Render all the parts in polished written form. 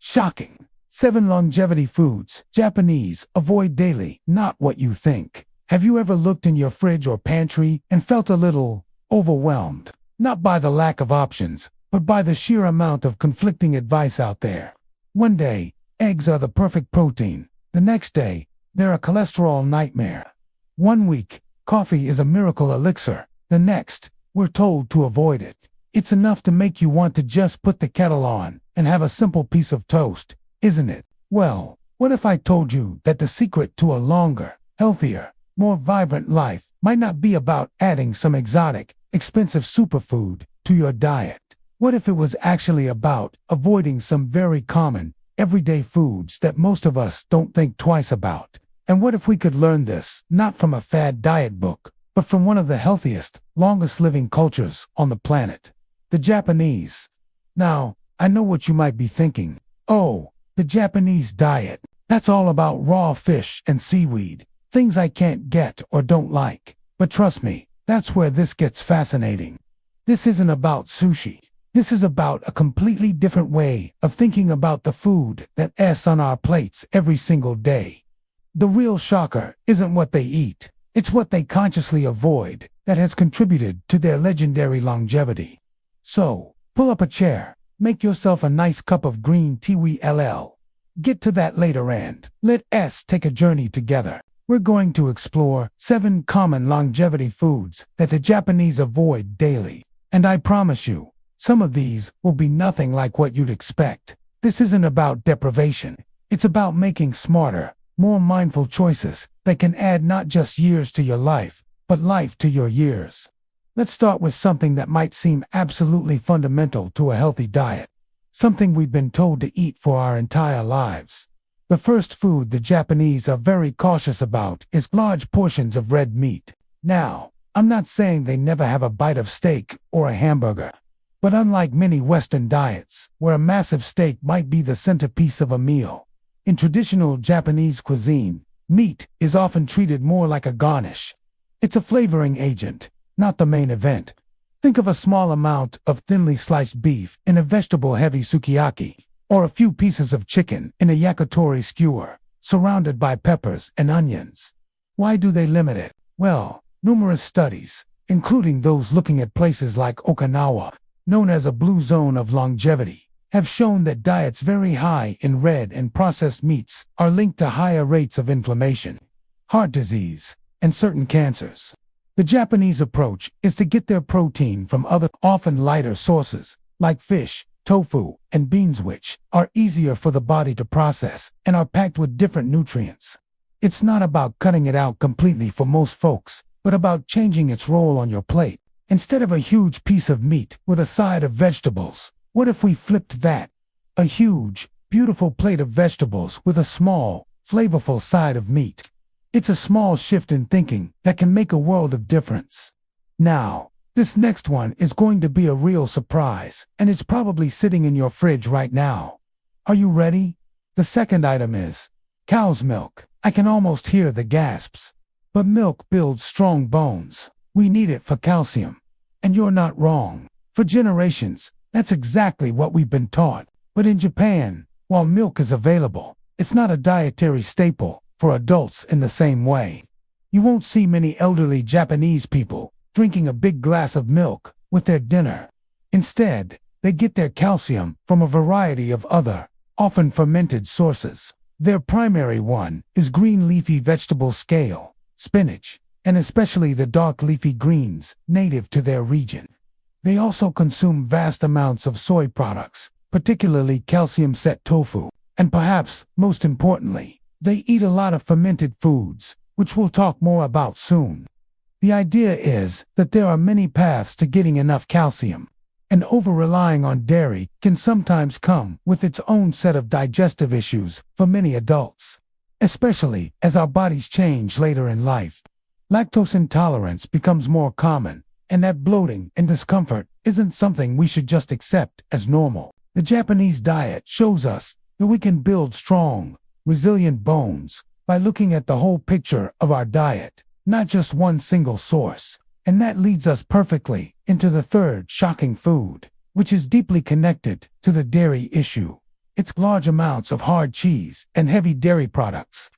Shocking. 7 longevity foods Japanese avoid daily. Not what you think. Have you ever looked in your fridge or pantry and felt a little overwhelmed? Not by the lack of options, but by the sheer amount of conflicting advice out there. One day, eggs are the perfect protein. The next day, they're a cholesterol nightmare. One week, coffee is a miracle elixir. The next, we're told to avoid it. It's enough to make you want to just put the kettle on and have a simple piece of toast, isn't it? Well, what if I told you that the secret to a longer, healthier, more vibrant life might not be about adding some exotic, expensive superfood to your diet? What if it was actually about avoiding some very common, everyday foods that most of us don't think twice about? And what if we could learn this, not from a fad diet book, but from one of the healthiest, longest living cultures on the planet? The Japanese. Now, I know what you might be thinking. Oh, the Japanese diet. That's all about raw fish and seaweed, things I can't get or don't like. But trust me, that's where this gets fascinating. This isn't about sushi. This is about a completely different way of thinking about the food that's on our plates every single day. The real shocker isn't what they eat. It's what they consciously avoid that has contributed to their legendary longevity. So, pull up a chair, make yourself a nice cup of green tea. We'll get to that later and let's take a journey together. We're going to explore 7 common longevity foods that the Japanese avoid daily. And I promise you, some of these will be nothing like what you'd expect. This isn't about deprivation. It's about making smarter, more mindful choices that can add not just years to your life, but life to your years. Let's start with something that might seem absolutely fundamental to a healthy diet. Something we've been told to eat for our entire lives. The first food the Japanese are very cautious about is large portions of red meat. Now, I'm not saying they never have a bite of steak or a hamburger. But unlike many Western diets, where a massive steak might be the centerpiece of a meal, in traditional Japanese cuisine, meat is often treated more like a garnish. It's a flavoring agent, not the main event. Think of a small amount of thinly sliced beef in a vegetable-heavy sukiyaki, or a few pieces of chicken in a yakitori skewer, surrounded by peppers and onions. Why do they limit it? Well, numerous studies, including those looking at places like Okinawa, known as a blue zone of longevity, have shown that diets very high in red and processed meats are linked to higher rates of inflammation, heart disease, and certain cancers. The Japanese approach is to get their protein from other, often lighter sources, like fish, tofu, and beans, which are easier for the body to process and are packed with different nutrients. It's not about cutting it out completely for most folks, but about changing its role on your plate. Instead of a huge piece of meat with a side of vegetables, what if we flipped that? A huge, beautiful plate of vegetables with a small, flavorful side of meat. It's a small shift in thinking that can make a world of difference. Now, this next one is going to be a real surprise, and it's probably sitting in your fridge right now. Are you ready? The second item is cow's milk. I can almost hear the gasps. But milk builds strong bones. We need it for calcium. And you're not wrong. For generations, that's exactly what we've been taught. But in Japan, while milk is available, it's not a dietary staple for adults in the same way. You won't see many elderly Japanese people drinking a big glass of milk with their dinner. Instead, they get their calcium from a variety of other, often fermented sources. Their primary one is green leafy vegetables, kale, spinach, and especially the dark leafy greens native to their region. They also consume vast amounts of soy products, particularly calcium-set tofu, and perhaps most importantly, they eat a lot of fermented foods, which we'll talk more about soon. The idea is that there are many paths to getting enough calcium, and over-relying on dairy can sometimes come with its own set of digestive issues for many adults, especially as our bodies change later in life. Lactose intolerance becomes more common, and that bloating and discomfort isn't something we should just accept as normal. The Japanese diet shows us that we can build strong, resilient bones by looking at the whole picture of our diet, not just one single source. And that leads us perfectly into the third shocking food, which is deeply connected to the dairy issue. It's large amounts of hard cheese and heavy dairy products.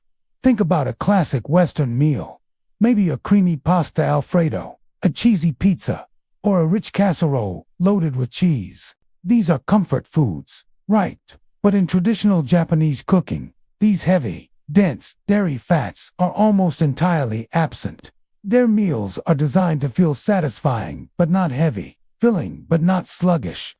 Think about a classic Western meal. Maybe a creamy pasta Alfredo, a cheesy pizza, or a rich casserole loaded with cheese. These are comfort foods, right? But in traditional Japanese cooking, these heavy, dense dairy fats are almost entirely absent. Their meals are designed to feel satisfying but not heavy, filling but not sluggish.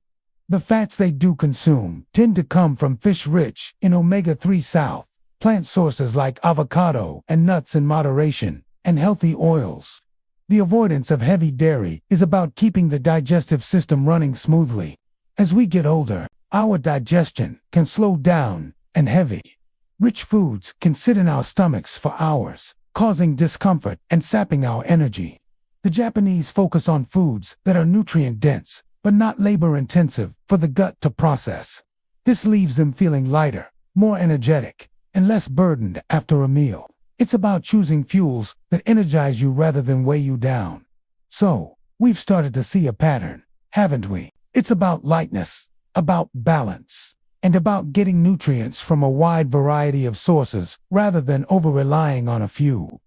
The fats they do consume tend to come from fish rich in omega-3 south, plant sources like avocado and nuts in moderation, and healthy oils. The avoidance of heavy dairy is about keeping the digestive system running smoothly. As we get older, our digestion can slow down, and heavy, rich foods can sit in our stomachs for hours, causing discomfort and sapping our energy. The Japanese focus on foods that are nutrient-dense, but not labor-intensive for the gut to process. This leaves them feeling lighter, more energetic, and less burdened after a meal. It's about choosing fuels that energize you rather than weigh you down. So, we've started to see a pattern, haven't we? It's about lightness, about balance, and about getting nutrients from a wide variety of sources rather than over-relying on a few.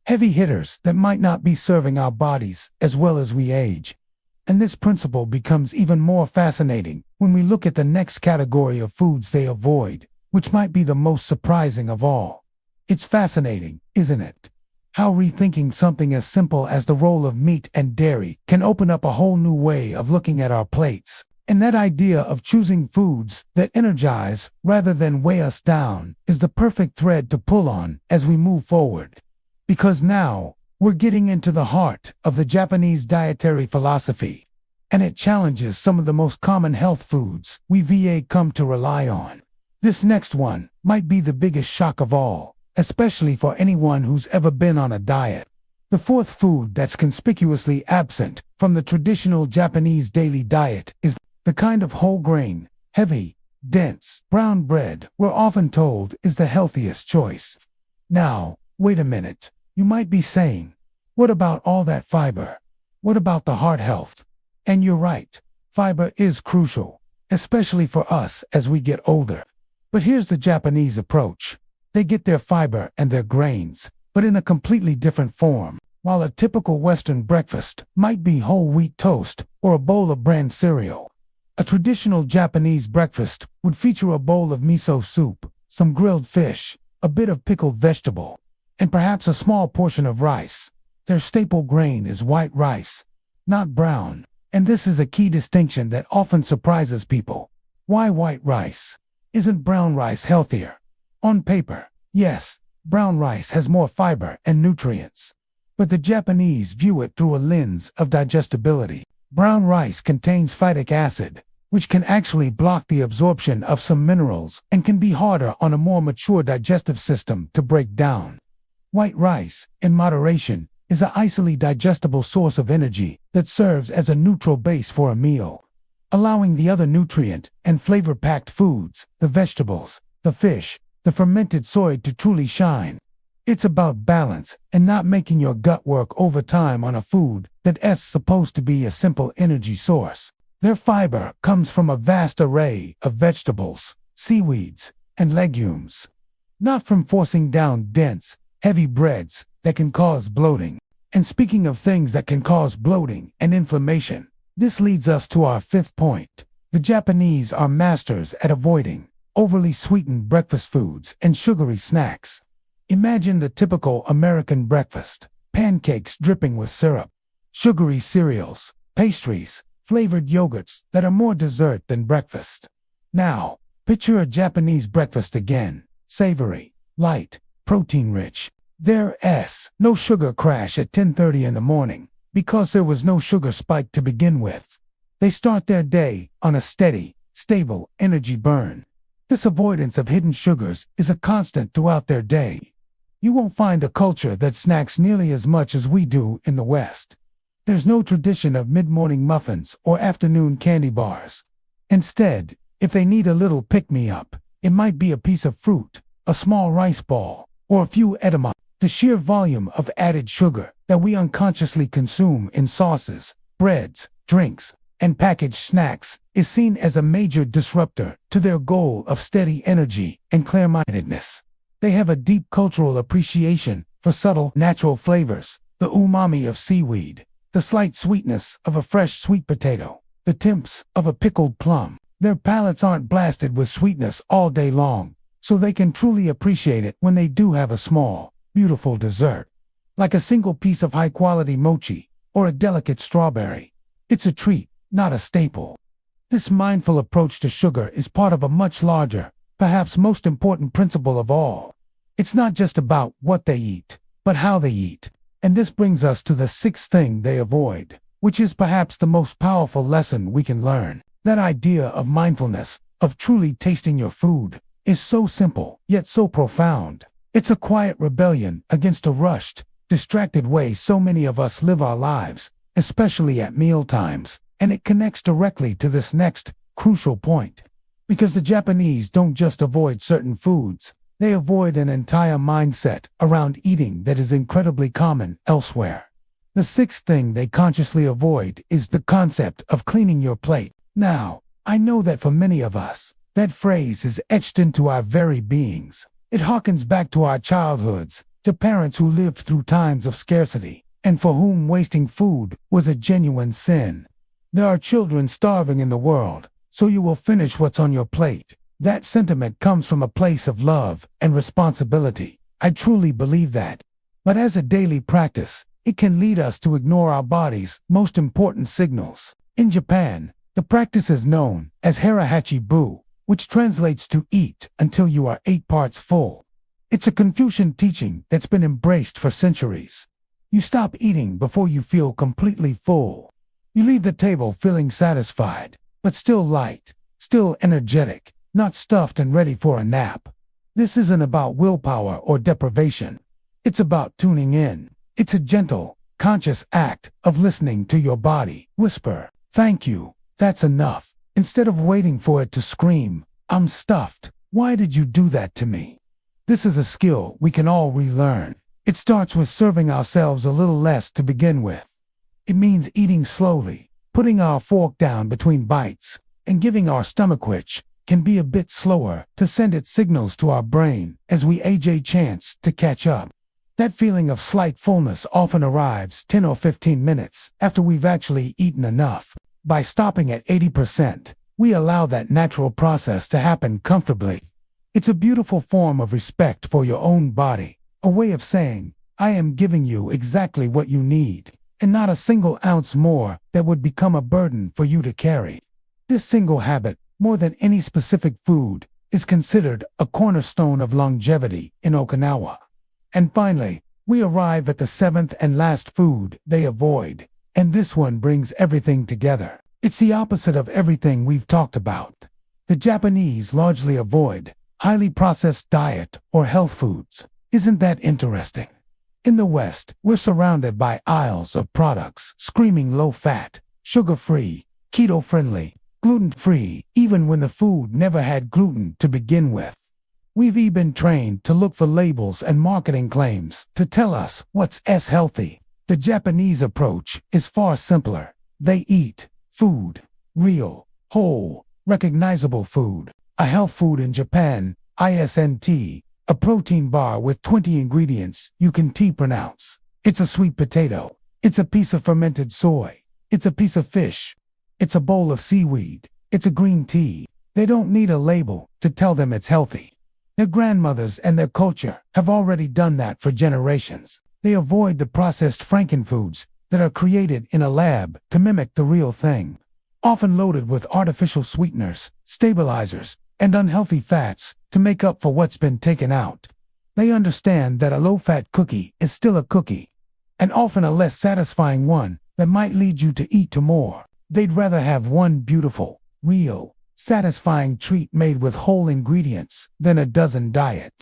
Heavy hitters that might not be serving our bodies as well as we age. And this principle becomes even more fascinating when we look at the next category of foods they avoid, which might be the most surprising of all. It's fascinating, isn't it? How rethinking something as simple as the role of meat and dairy can open up a whole new way of looking at our plates. And that idea of choosing foods that energize rather than weigh us down is the perfect thread to pull on as we move forward. Because now, we're getting into the heart of the Japanese dietary philosophy, and it challenges some of the most common health foods we've come to rely on. This next one might be the biggest shock of all, especially for anyone who's ever been on a diet. The fourth food that's conspicuously absent from the traditional Japanese daily diet is the kind of whole grain, heavy, dense, brown bread we're often told is the healthiest choice. Now, wait a minute, you might be saying, what about all that fiber? What about the heart health? And you're right, fiber is crucial, especially for us as we get older. But here's the Japanese approach. They get their fiber and their grains, but in a completely different form. While a typical Western breakfast might be whole wheat toast or a bowl of bran cereal, a traditional Japanese breakfast would feature a bowl of miso soup, some grilled fish, a bit of pickled vegetable, and perhaps a small portion of rice. Their staple grain is white rice, not brown, and this is a key distinction that often surprises people. Why white rice? Isn't brown rice healthier? On paper, yes, brown rice has more fiber and nutrients. But the Japanese view it through a lens of digestibility. Brown rice contains phytic acid, which can actually block the absorption of some minerals and can be harder on a more mature digestive system to break down. White rice, in moderation, is a easily digestible source of energy that serves as a neutral base for a meal, allowing the other nutrient and flavor-packed foods, the vegetables, the fish, the fermented soy to truly shine. It's about balance and not making your gut work overtime on a food that's supposed to be a simple energy source. Their fiber comes from a vast array of vegetables, seaweeds, and legumes, not from forcing down dense, heavy breads that can cause bloating. And speaking of things that can cause bloating and inflammation, this leads us to our fifth point. The Japanese are masters at avoiding overly sweetened breakfast foods and sugary snacks. Imagine the typical American breakfast: pancakes dripping with syrup, sugary cereals, pastries, flavored yogurts that are more dessert than breakfast. Now, picture a Japanese breakfast again: savory, light, protein-rich. There's no sugar crash at 10:30 in the morning, because there was no sugar spike to begin with. They start their day on a steady, stable energy burn. This avoidance of hidden sugars is a constant throughout their day. You won't find a culture that snacks nearly as much as we do in the West. There's no tradition of mid-morning muffins or afternoon candy bars. Instead, if they need a little pick-me-up, it might be a piece of fruit, a small rice ball, or a few edamame. The sheer volume of added sugar that we unconsciously consume in sauces, breads, drinks, and packaged snacks is seen as a major disruptor to their goal of steady energy and clear-mindedness. They have a deep cultural appreciation for subtle, natural flavors, the umami of seaweed, the slight sweetness of a fresh sweet potato, the tempts of a pickled plum. Their palates aren't blasted with sweetness all day long, so they can truly appreciate it when they do have a small, beautiful dessert. Like a single piece of high-quality mochi or a delicate strawberry. It's a treat, not a staple. This mindful approach to sugar is part of a much larger, perhaps most important principle of all. It's not just about what they eat, but how they eat. And this brings us to the sixth thing they avoid, which is perhaps the most powerful lesson we can learn. That idea of mindfulness, of truly tasting your food, is so simple, yet so profound. It's a quiet rebellion against a rushed, distracted way so many of us live our lives, especially at mealtimes, and it connects directly to this next, crucial point. Because the Japanese don't just avoid certain foods, they avoid an entire mindset around eating that is incredibly common elsewhere. The sixth thing they consciously avoid is the concept of cleaning your plate. Now, I know that for many of us, that phrase is etched into our very beings. It harkens back to our childhoods, to parents who lived through times of scarcity, and for whom wasting food was a genuine sin. There are children starving in the world, so you will finish what's on your plate. That sentiment comes from a place of love and responsibility. I truly believe that. But as a daily practice, it can lead us to ignore our body's most important signals. In Japan, the practice is known as harahachi-bu, which translates to eat until you are 8 parts full. It's a Confucian teaching that's been embraced for centuries. You stop eating before you feel completely full. You leave the table feeling satisfied, but still light, still energetic, not stuffed and ready for a nap. This isn't about willpower or deprivation. It's about tuning in. It's a gentle, conscious act of listening to your body whisper, "Thank you, that's enough," instead of waiting for it to scream, "I'm stuffed. Why did you do that to me?" This is a skill we can all relearn. It starts with serving ourselves a little less to begin with. It means eating slowly, putting our fork down between bites, and giving our stomach, which can be a bit slower, to send its signals to our brain as we age a chance to catch up. That feeling of slight fullness often arrives 10 or 15 minutes after we've actually eaten enough. By stopping at 80%, we allow that natural process to happen comfortably. It's a beautiful form of respect for your own body, a way of saying, "I am giving you exactly what you need, and not a single ounce more that would become a burden for you to carry." This single habit, more than any specific food, is considered a cornerstone of longevity in Okinawa. And finally, we arrive at the seventh and last food they avoid, and this one brings everything together. It's the opposite of everything we've talked about. The Japanese largely avoid highly processed diet or health foods. Isn't that interesting? In the West, we're surrounded by aisles of products screaming low-fat, sugar-free, keto-friendly, gluten-free, even when the food never had gluten to begin with. We've even been trained to look for labels and marketing claims to tell us what's healthy. The Japanese approach is far simpler. They eat food, real, whole, recognizable food. A health food in Japan, isn't, a protein bar with 20 ingredients you can pronounce. It's a sweet potato. It's a piece of fermented soy. It's a piece of fish. It's a bowl of seaweed. It's a green tea. They don't need a label to tell them it's healthy. Their grandmothers and their culture have already done that for generations. They avoid the processed frankenfoods that are created in a lab to mimic the real thing, often loaded with artificial sweeteners, stabilizers, and unhealthy fats to make up for what's been taken out. They understand that a low-fat cookie is still a cookie, and often a less satisfying one that might lead you to eat more. They'd rather have one beautiful, real, satisfying treat made with whole ingredients than a dozen diet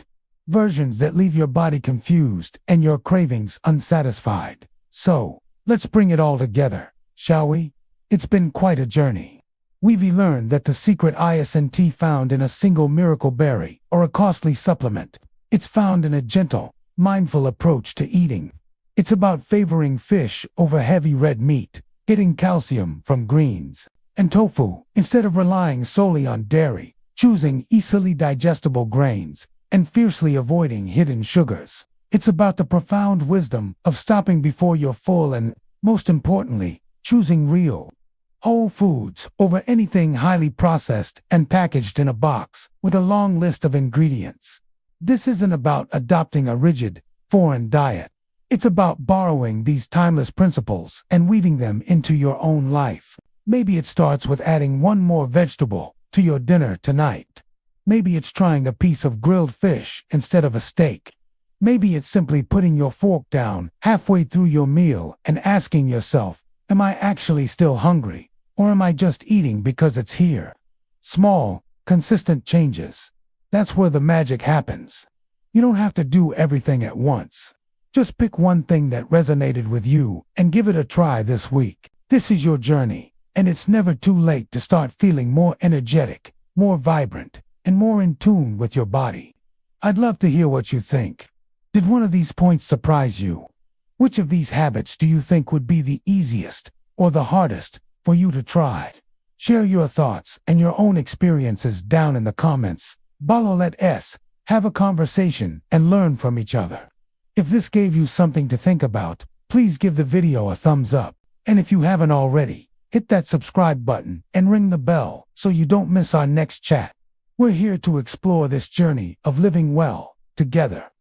versions that leave your body confused and your cravings unsatisfied. So, let's bring it all together, shall we? It's been quite a journey. We've learned that the secret isn't found in a single miracle berry or a costly supplement. It's found in a gentle, mindful approach to eating. It's about favoring fish over heavy red meat, getting calcium from greens, and tofu instead of relying solely on dairy, choosing easily digestible grains, and fiercely avoiding hidden sugars. It's about the profound wisdom of stopping before you're full and, most importantly, choosing real, whole foods over anything highly processed and packaged in a box with a long list of ingredients. This isn't about adopting a rigid, foreign diet. It's about borrowing these timeless principles and weaving them into your own life. Maybe it starts with adding one more vegetable to your dinner tonight. Maybe it's trying a piece of grilled fish instead of a steak. Maybe it's simply putting your fork down halfway through your meal and asking yourself, am I actually still hungry, or am I just eating because it's here? Small, consistent changes. That's where the magic happens. You don't have to do everything at once. Just pick one thing that resonated with you and give it a try this week. This is your journey, and it's never too late to start feeling more energetic, more vibrant, and more in tune with your body. I'd love to hear what you think. Did one of these points surprise you? Which of these habits do you think would be the easiest or the hardest for you to try? Share your thoughts and your own experiences down in the comments below. Let's have a conversation and learn from each other. If this gave you something to think about, please give the video a thumbs up. And if you haven't already, hit that subscribe button and ring the bell so you don't miss our next chat. We're here to explore this journey of living well together.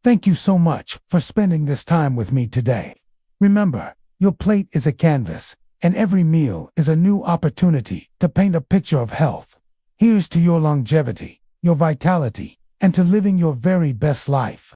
Thank you so much for spending this time with me today. Remember, your plate is a canvas, and every meal is a new opportunity to paint a picture of health. Here's to your longevity, your vitality, and to living your very best life.